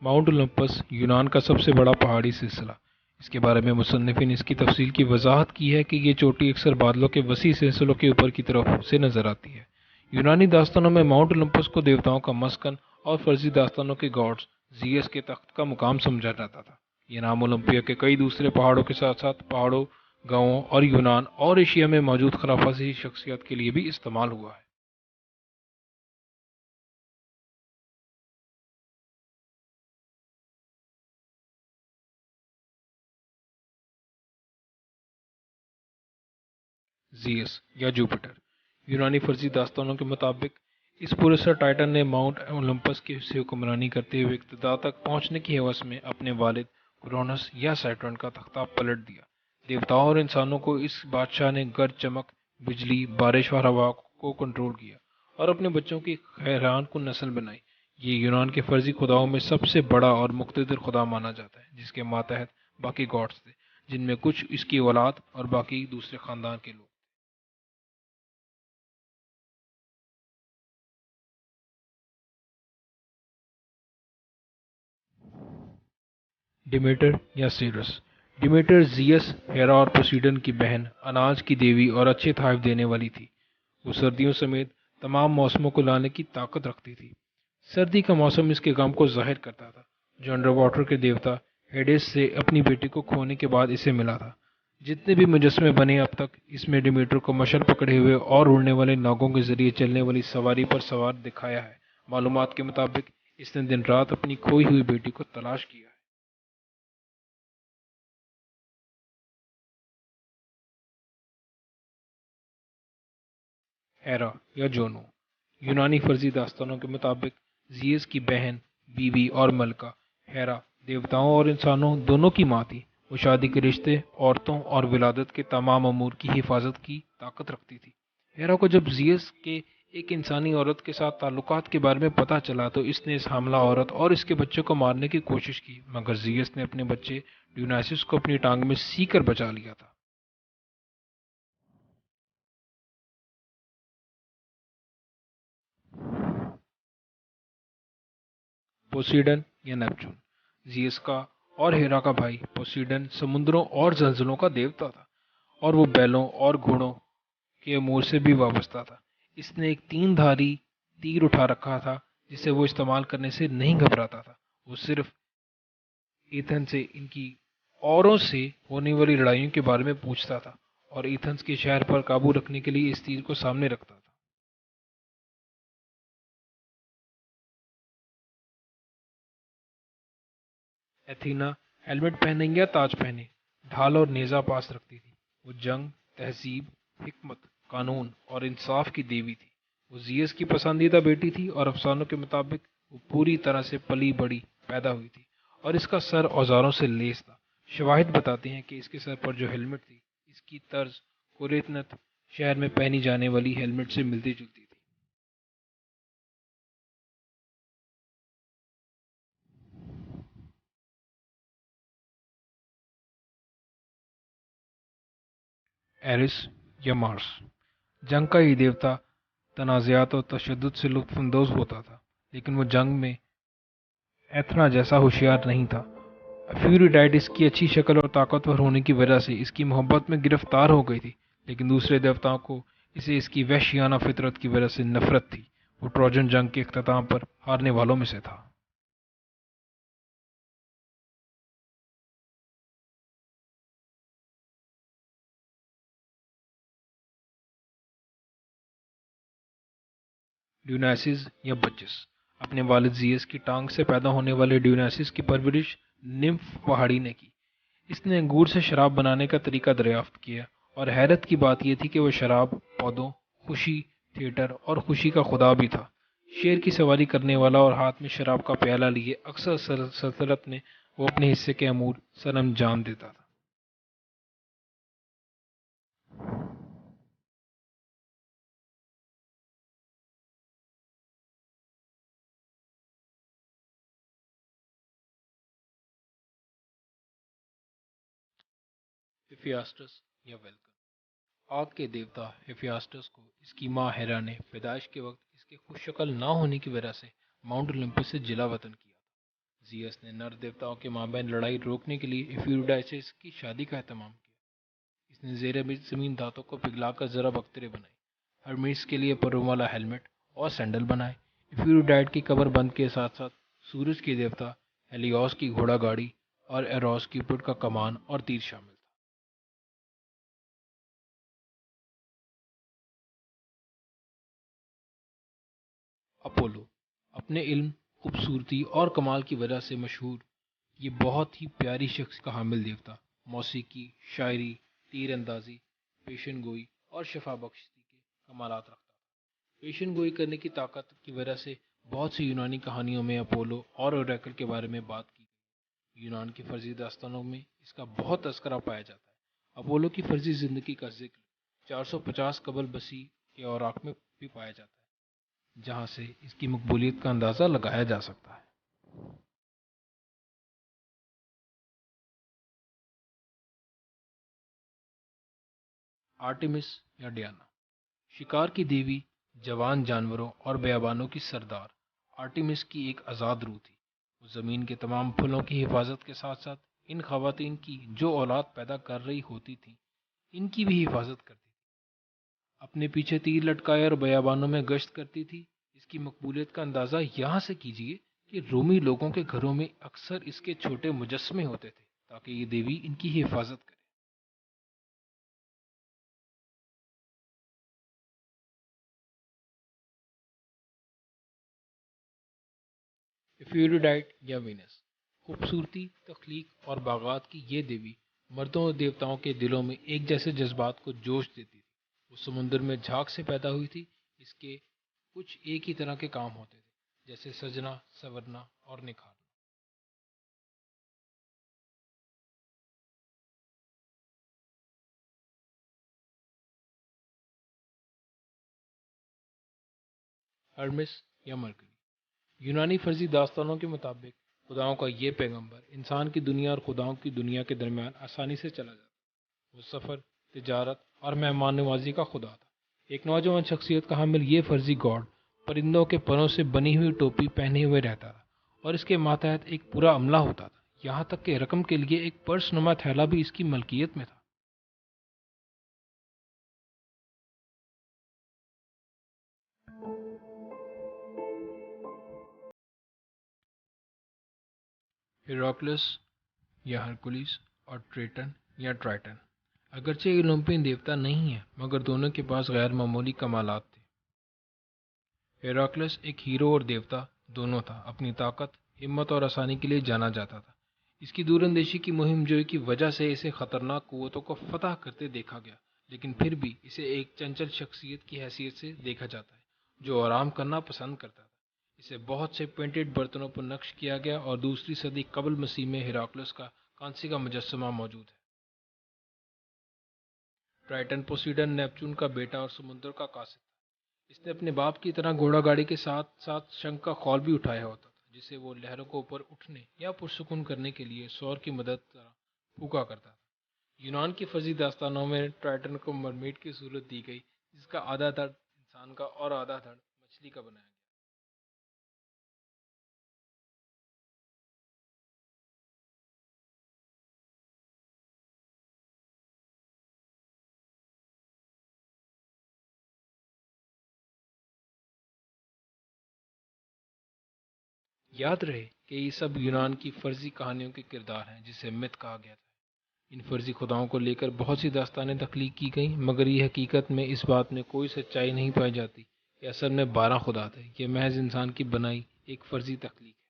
Mount Olympus यूनान का सबसे बड़ा पहाड़ी सिलसिला। इसके बारे में मुसन्निफिन ने इसकी तफसील की वजाहत की है कि ये चोटी अक्सर बादलों के वसी सिलसिलों के ऊपर की तरफ से नजर आती है। यूनानी दास्तानों में माउंट ओलंपस को देवताओं का मस्कन और फर्जी दास्तानों के गॉड्स जीएस के तख्त का मुकाम समझा जाता था। ये नाम ओलंपिया के कई दूसरे पहाड़ों के साथ साथ पहाड़ों, गांवों और यूनान और एशिया में मौजूद खराफाती शख्सियत के लिए भी इस्तेमाल हुआ है। जीएस या जुपिटर। यूनानी फर्जी दास्तानों के मुताबिक इस पुरस्कार टाइटन ने माउंट ओलंपस की से हुक्मरानी करते हुए इक़्तिदार तक पहुंचने की हवस में अपने वालिद क्रोनस या सैटर्न का तख्ता पलट दिया। देवताओं और इंसानों को इस बादशाह ने गर्ज, चमक, बिजली, बारिश और हवा को कंट्रोल किया और अपने बच्चों की हैरान कुन नस्ल बनाई। ये यूनान के फर्जी खुदाओं में सबसे बड़ा और मुख्तदिर खुदा माना जाता है, जिसके मातहत बाकी गॉड्स थे, जिनमें कुछ इसकी औलाद और बाकी दूसरे खानदान के लोग। डिमेटर या सीरस। डिमेटर जियस, हेरा और पोसीडन की बहन, अनाज की देवी और अच्छे थाइफ देने वाली थी। वो सर्दियों समेत तमाम मौसमों को लाने की ताकत रखती थी। सर्दी का मौसम इसके गम को जाहिर करता था, जो अंडर वाटर के देवता हेडेस से अपनी बेटी को खोने के बाद इसे मिला था। जितने भी मुजस्मे बने अब तक, इसमें डिमेटर को मशल पकड़े हुए और उड़ने वाले नागों के जरिए चलने वाली सवारी पर सवार दिखाया है। मालूमात के मुताबिक इसने दिन रात अपनी खोई हुई बेटी को तलाश किया है। हेरा या जोनो। यूनानी फर्जी दास्तानों के मुताबिक जियस की बहन, बीवी और मलका हेरा देवताओं और इंसानों दोनों की माँ थी। वो शादी के रिश्ते, औरतों और विलादत के तमाम अमूर की हिफाजत की ताकत रखती थी। हेरा को जब जियस के एक इंसानी औरत के साथ ताल्लुकात के बारे में पता चला तो इसने इस हमला औरत और इसके बच्चे को मारने की कोशिश की, मगर जियस ने अपने बच्चे ड्यूनासिस को अपनी टांग में सी कर बचा लिया था। पोसीडन या नेपच्यून। जियस का और हेरा का भाई पोसीडन समुद्रों और जलजलों का देवता था, और वो बैलों और घोड़ों के अमूर से भी वाबस्ता था। इसने एक तीन धारी तीर उठा रखा था, जिसे वो इस्तेमाल करने से नहीं घबराता था। वो सिर्फ एथन से इनकी औरों से होने वाली लड़ाइयों के बारे में पूछता था और एथेंस के शहर पर काबू रखने के लिए इस तीर को सामने रखता था। एथीना हेलमेट पहने या ताज पहने, ढाल और नेजा पास रखती थी। वो जंग, तहजीब, हिकमत, कानून और इंसाफ की देवी थी। वो जियस की पसंदीदा बेटी थी और अफसानों के मुताबिक वो पूरी तरह से पली बड़ी पैदा हुई थी और इसका सर औजारों से लेस था। शवाहिद बताते हैं कि इसके सर पर जो हेलमेट थी, इसकी तर्ज कुरेतनत शहर में पहनी जाने वाली हेलमेट से मिलती जुलती थी। एरिस या मार्स। जंग का ये देवता तनाज़ात और तशद्दुद से लुत्फ़अंदोज़ होता था, लेकिन वो जंग में एथना जैसा होशियार नहीं था। फ्यूरिडाइट इसकी अच्छी शक्ल और ताकतवर होने की वजह से इसकी मोहब्बत में गिरफ्तार हो गई थी, लेकिन दूसरे देवताओं को इसे इसकी वहशियाना फितरत की वजह से नफरत थी। वो ट्रोजन जंग के अख्ताम पर हारने वालों में से था। ड्यूनासिस या बच्चस। अपने वालिद जियस की टांग से पैदा होने वाले ड्यूनासिस की परवरिश निम्फ पहाड़ी ने की। इसने अंगूर से शराब बनाने का तरीका दरियाफ्त किया, और हैरत की बात यह थी कि वह शराब, पौधों, खुशी, थिएटर और खुशी का खुदा भी था। शेर की सवारी करने वाला और हाथ में शराब का प्याला लिए अक्सर सल्तनत ने वो अपने हिस्से के अमूर सर अंजाम देता था। Hephaestus या वेल्कम। آگ کے دیوتا ہیفیاسٹس کو اس کی ماں ہیرا نے پیدائش کے وقت اس کے خوش شکل نہ ہونے کی وجہ سے ماؤنٹ اولمپس سے جلا وطن کیا تھا۔ زیوس نے نر دیوتاؤں کے مابین لڑائی روکنے کے لیے ایفیوڈائسس کی شادی کا اہتمام کیا۔ اس نے زیر زمین دھاتوں کو پگھلا کر ضرب اخترے بنائی، ہرمیس کے لیے پروں والا ہیلمٹ اور سینڈل بنائے۔ ایفیوڈائٹ کی قبر بند کے ساتھ ساتھ سورج کے دیوتا ہیلیوس کی گھوڑا گاڑی اور ایروس کیوپڈ کا کمان اور تیر شامل تھا۔ اپولو اپنے علم، خوبصورتی اور کمال کی وجہ سے مشہور، یہ بہت ہی پیاری شخص کا حامل دیوتا موسیقی، شاعری، تیر اندازی، پیشن گوئی اور شفا بخشی کے کمالات رکھتا تھا۔ پیشن گوئی کرنے کی طاقت کی وجہ سے بہت سی یونانی کہانیوں میں اپولو اور اوریکل کے بارے میں بات کی گئی۔ یونان کی فرضی داستانوں میں اس کا بہت تذکرہ پایا جاتا ہے۔ اپولو کی فرضی زندگی کا ذکر 450 قبل مسیح کے اوراق میں بھی پایا جاتا ہے، جہاں سے اس کی مقبولیت کا اندازہ لگایا جا سکتا ہے۔ آرٹیمس یا ڈیانا، شکار کی دیوی، جوان جانوروں اور بیابانوں کی سردار، آرٹیمس کی ایک آزاد روح تھی۔ وہ زمین کے تمام پھلوں کی حفاظت کے ساتھ ساتھ ان خواتین کی جو اولاد پیدا کر رہی ہوتی تھیں ان کی بھی حفاظت کرتی تھی۔ اپنے پیچھے تیر لٹکائے اور بیابانوں میں گشت کرتی تھی۔ اس کی مقبولیت کا اندازہ یہاں سے کیجیے کہ رومی لوگوں کے گھروں میں اکثر اس کے چھوٹے مجسمے ہوتے تھے تاکہ یہ دیوی ان کی حفاظت کرے۔ ایفیوڈائٹ یا وینس، خوبصورتی، تخلیق اور باغات کی یہ دیوی مردوں اور دیوتاؤں کے دلوں میں ایک جیسے جذبات کو جوش دیتی تھی۔ وہ سمندر میں جھاگ سے پیدا ہوئی تھی۔ اس کے کچھ ایک ہی طرح کے کام ہوتے تھے، جیسے سجنا، سنورنا اور نکھارنا۔ ہرمس یا مرکری، یونانی فرضی داستانوں کے مطابق خداؤں کا یہ پیغمبر انسان کی دنیا اور خداؤں کی دنیا کے درمیان آسانی سے چلا جاتا۔ وہ سفر، تجارت اور مہمان نوازی کا خدا تھا۔ ایک نوجوان شخصیت کا حامل یہ فرضی گاڈ پرندوں کے پروں سے بنی ہوئی ٹوپی پہنے ہوئے رہتا تھا اور اس کے ماتحت ایک پورا عملہ ہوتا تھا، یہاں تک کہ رقم کے لیے ایک پرس نما تھیلا بھی اس کی ملکیت میں تھا۔ ہیراکلس یا ہرکولیس اور ٹریٹن یا ٹرائٹن، اگرچہ یہ اولمپین دیوتا نہیں ہیں مگر دونوں کے پاس غیر معمولی کمالات تھے۔ ہیراکلس ایک ہیرو اور دیوتا دونوں تھا۔ اپنی طاقت، ہمت اور آسانی کے لیے جانا جاتا تھا۔ اس کی دور اندیشی کی مہم جوئی کی وجہ سے اسے خطرناک قوتوں کو فتح کرتے دیکھا گیا، لیکن پھر بھی اسے ایک چنچل شخصیت کی حیثیت سے دیکھا جاتا ہے جو آرام کرنا پسند کرتا تھا۔ اسے بہت سے پینٹڈ برتنوں پر نقش کیا گیا اور دوسری صدی قبل مسیح میں ہیراکلس کا کانسی کا مجسمہ موجود ہے۔ ٹرائٹن پوسیڈن نیپچون کا بیٹا اور سمندر کا قاصد تھا۔ اس نے اپنے باپ کی طرح گھوڑا گاڑی کے ساتھ ساتھ شنکھ کا خول بھی اٹھایا ہوتا تھا، جسے وہ لہروں کو اوپر اٹھنے یا پرسکون کرنے کے لیے سور کی مدد طرح پھونکا کرتا تھا۔ یونان کی فرضی داستانوں میں ٹرائٹن کو مرمیڈ کی صورت دی گئی، جس کا آدھا دھڑ انسان کا اور آدھا دھڑ مچھلی کا بنایا گیا۔ یاد رہے کہ یہ سب یونان کی فرضی کہانیوں کے کردار ہیں جسے مت کہا گیا تھا۔ ان فرضی خداؤں کو لے کر بہت سی داستانیں تخلیق کی گئیں، مگر یہ حقیقت میں اس بات میں کوئی سچائی نہیں پائی جاتی کہ اصل میں 12 خدا تھے۔ یہ محض انسان کی بنائی ایک فرضی تخلیق ہے۔